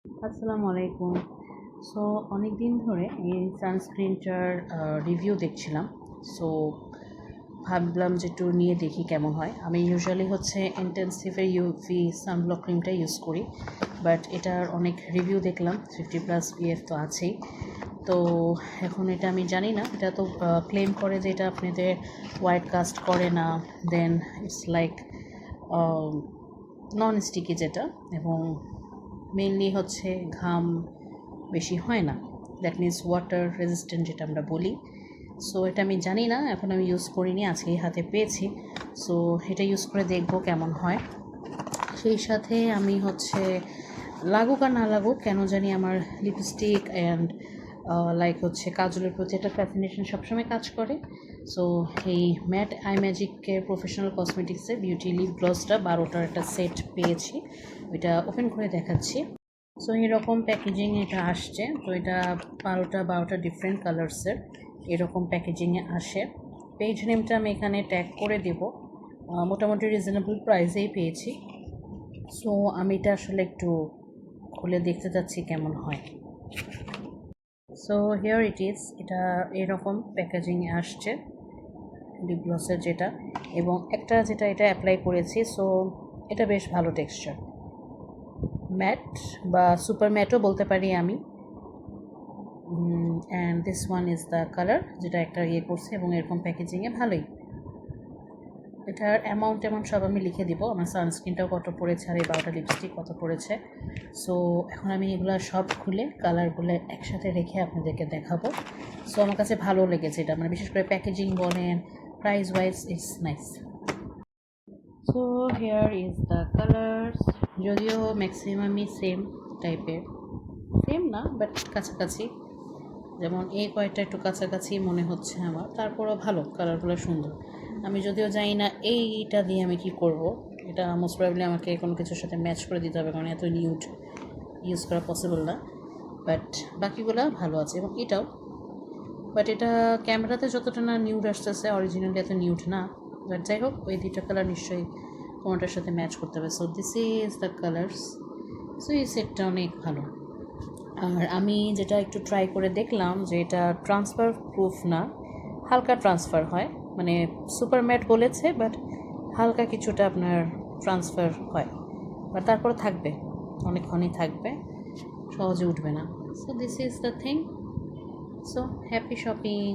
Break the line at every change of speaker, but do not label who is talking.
আসসালামু আলাইকুম। সো অনেক দিন ধরে এই সানস্ক্রিনটার রিভিউ দেখছিলাম। সো ভাবলাম যে একটু নিয়ে দেখি কেমন হয়। আমি ইউজুয়ালি হচ্ছে ইন্টেন্সিভের ইউভি সানব্লক ক্রিমটা ইউজ করি, বাট এটার অনেক রিভিউ দেখলাম, 50+ পিএফ তো আছেই। তো এখন এটা আমি জানি না, এটা তো ক্লেম করে যে এটা আপনাদের হোয়াইট কাস্ট করে না, দেন ইটস লাইক নন স্টিকি যেটা, এবং মেইনলি হচ্ছে ঘাম বেশি হয় না, দ্যাট মিনস ওয়াটার রেজিস্ট্যান্ট যেটা আমরা বলি। সো এটা আমি জানি না, এখন আমি ইউজ করিনি, আজকেই হাতে পেয়েছি। সো এটা ইউজ করে দেখবো কেমন হয়। সেই সাথে আমি হচ্ছে লাগুক আর না লাগুক, কেন জানি আমার লিপস্টিক অ্যান্ড লাইক হচ্ছে কাজলের প্রতি একটা ফ্যাসিনেশন সবসময় কাজ করে। সো এই ম্যাট আই ম্যাজিকের প্রফেশনাল কসমেটিক্সের বিউটি লিপ গ্লসটা 12টার একটা সেট পেয়েছি, ওইটা ওপেন করে দেখাচ্ছি। সো এরকম প্যাকেজিং এটা আসছে। তো এটা 12টা ডিফারেন্ট কালার্সের এরকম প্যাকেজিংয়ে আসে। পেজ নেমটা আমি এখানে ট্যাগ করে দেব। মোটামুটি রিজনেবল প্রাইসেই পেয়েছি। সো আমি এটা আসলে একটু খুলে দেখতে চাচ্ছি কেমন হয়। সো হিয়ার ইট ইজ, এটা এরকম প্যাকেজিংয়ে আসছে লিপ গ্লসের যেটা, এবং একটা যেটা এটা অ্যাপ্লাই করেছি। সো এটা বেশ ভালো টেক্সচার, ম্যাট বা সুপার ম্যাটও বলতে পারি আমি। And this one is the colour, যেটা একটা ইয়ে করছে, এবং এরকম প্যাকেজিংয়ে ভালোই। এটার অ্যামাউন্ট সব আমি লিখে দিব, আমার সানস্ক্রিনটাও কত পড়েছে আর এই 12টা লিপস্টিক কত পড়েছে। সো এখন আমি এগুলো সব খুলে কালারগুলো একসাথে রেখে আপনাদেরকে দেখাবো। সো আমার কাছে ভালো লেগেছে এটা, মানে বিশেষ করে প্যাকেজিং বলেন, price wise it's nice. So here is the colours, যদিও ম্যাক্সিমামই সেম টাইপের, সেম না বাট কাছাকাছি, যেমন এই কয়েকটা একটু কাছাকাছি মনে হচ্ছে আমার, তারপরও ভালো, কালারগুলো সুন্দর। আমি যদিও জানি না এইটা দিয়ে আমি কি করব, এটা মোস্ট প্রবাবলি আমাকে কোনো কিছুর সাথে ম্যাচ করে দিতে হবে, কারণ এত নিউড ইউজ করা পসিবল না। বাট বাকিগুলো ভালো আছে, এবং এটাও, বাট এটা ক্যামেরাতে যতটা না নিউড আসতেছে, অরিজিনালি এত নিউড না। বাট যাই হোক, ওই দুইটা কালার নিশ্চয়ই কোনোটার সাথে ম্যাচ করতে হবে। So this is the colours. So এই সেটটা অনেক ভালো। আর আমি যেটা একটু ট্রাই করে দেখলাম যে এটা ট্রান্সফার প্রুফ না, হালকা ট্রান্সফার হয়, মানে সুপার ম্যাট বলেছে বাট হালকা কিছুটা আপনার ট্রান্সফার হয়, বাট তারপরে থাকবে, অনেকক্ষণই থাকবে, সহজে উঠবে না। So this is the thing. So happy shopping.